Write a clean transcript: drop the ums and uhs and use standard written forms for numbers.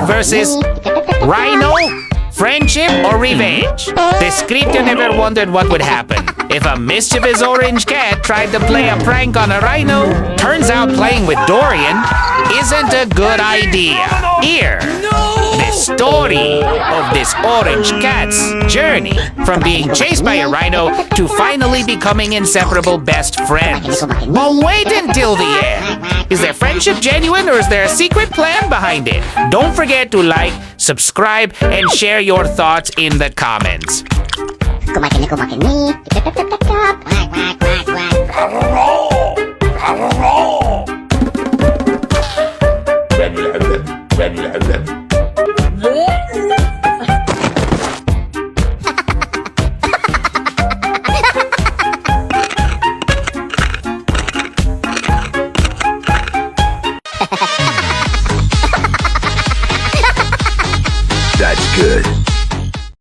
versus Rhino, friendship or revenge? The script never wondered what would happen if a mischievous orange cat tried to play a prank on a rhino. Turns out playing with Dorian isn't a good idea. Here, the story of this orange cat's journey from being chased by a rhino to finally becoming inseparable best friends. But wait until the end. Is their friendship genuine or is there a secret plan behind it? Don't forget to like, subscribe, and share your thoughts in the comments. Kumakin ni. That's good.